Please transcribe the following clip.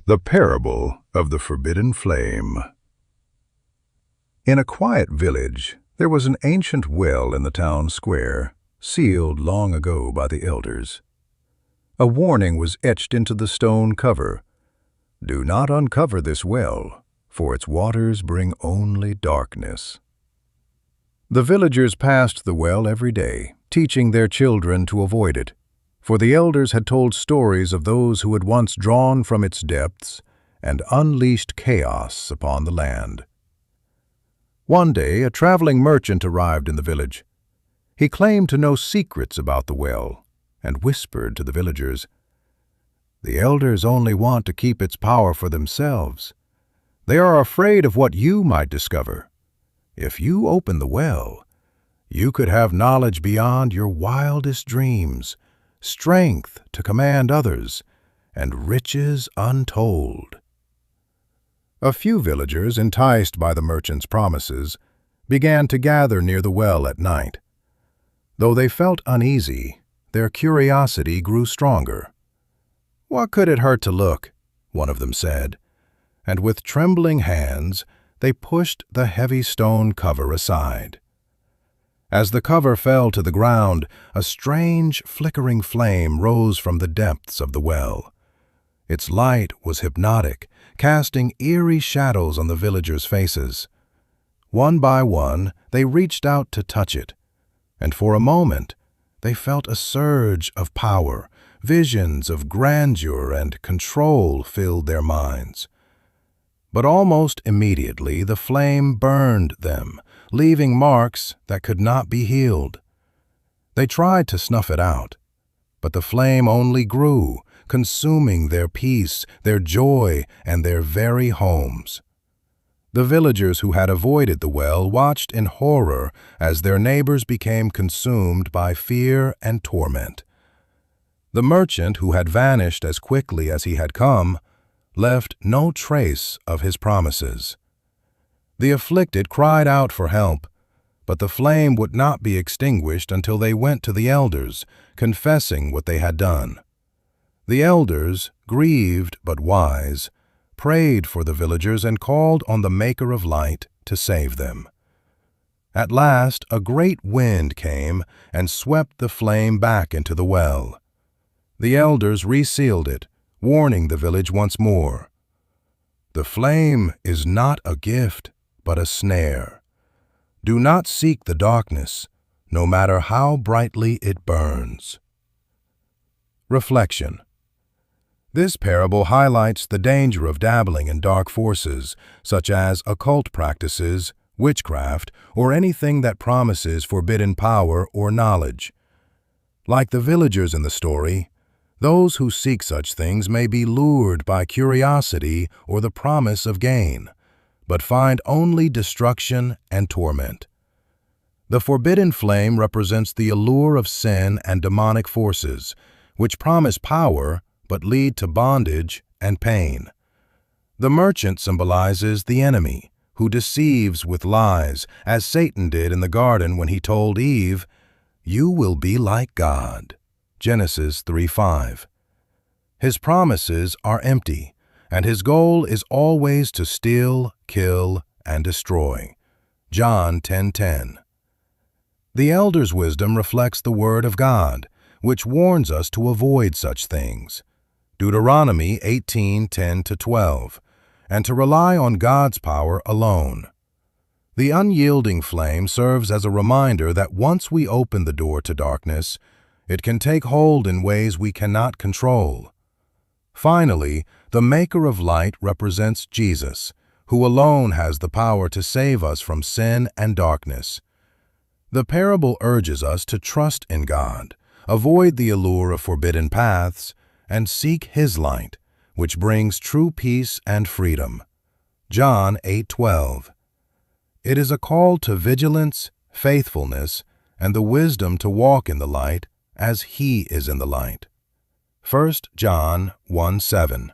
The Parable of the Forbidden Flame. In a quiet village, there was an ancient well in the town square, sealed long ago by the elders. A warning was etched into the stone cover: "Do not uncover this well, for its waters bring only darkness." The villagers passed the well every day, teaching their children to avoid it, for the elders had told stories of those who had once drawn from its depths and unleashed chaos upon the land. One day, a traveling merchant arrived in the village. He claimed to know secrets about the well and whispered to the villagers, "The elders only want to keep its power for themselves. They are afraid of what you might discover. If you open the well, you could have knowledge beyond your wildest dreams, strength to command others, and riches untold." A few villagers, enticed by the merchant's promises, began to gather near the well at night. Though they felt uneasy, their curiosity grew stronger. "What could it hurt to look?" one of them said, and with trembling hands they pushed the heavy stone cover aside. As the cover fell to the ground, a strange, flickering flame rose from the depths of the well. Its light was hypnotic, casting eerie shadows on the villagers' faces. One by one, they reached out to touch it, and for a moment, they felt a surge of power. Visions of grandeur and control filled their minds. But almost immediately, the flame burned them, leaving marks that could not be healed. They tried to snuff it out, but the flame only grew, consuming their peace, their joy, and their very homes. The villagers who had avoided the well watched in horror as their neighbors became consumed by fear and torment. The merchant, who had vanished as quickly as he had come, left no trace of his promises. The afflicted cried out for help, but the flame would not be extinguished until they went to the elders, confessing what they had done. The elders, grieved but wise, prayed for the villagers and called on the Maker of Light to save them. At last, a great wind came and swept the flame back into the well. The elders resealed it, warning the village once more. "The flame is not a gift, but a snare. Do not seek the darkness, no matter how brightly it burns." Reflection. This parable highlights the danger of dabbling in dark forces, such as occult practices, witchcraft, or anything that promises forbidden power or knowledge. Like the villagers in the story, those who seek such things may be lured by curiosity or the promise of gain, but find only destruction and torment. The forbidden flame represents the allure of sin and demonic forces, which promise power but lead to bondage and pain. The merchant symbolizes the enemy, who deceives with lies, as Satan did in the garden when he told Eve, "You will be like God." Genesis 3:5. His promises are empty, and his goal is always to steal, kill, and destroy. John 10:10. The elder's wisdom reflects the Word of God, which warns us to avoid such things. Deuteronomy 18:10-12, and to rely on God's power alone. The unyielding flame serves as a reminder that once we open the door to darkness, it can take hold in ways we cannot control. Finally, the Maker of Light represents Jesus, who alone has the power to save us from sin and darkness. The parable urges us to trust in God, avoid the allure of forbidden paths, and seek His light, which brings true peace and freedom. John 8:12. It is a call to vigilance, faithfulness, and the wisdom to walk in the light as He is in the light. 1 John 1:7.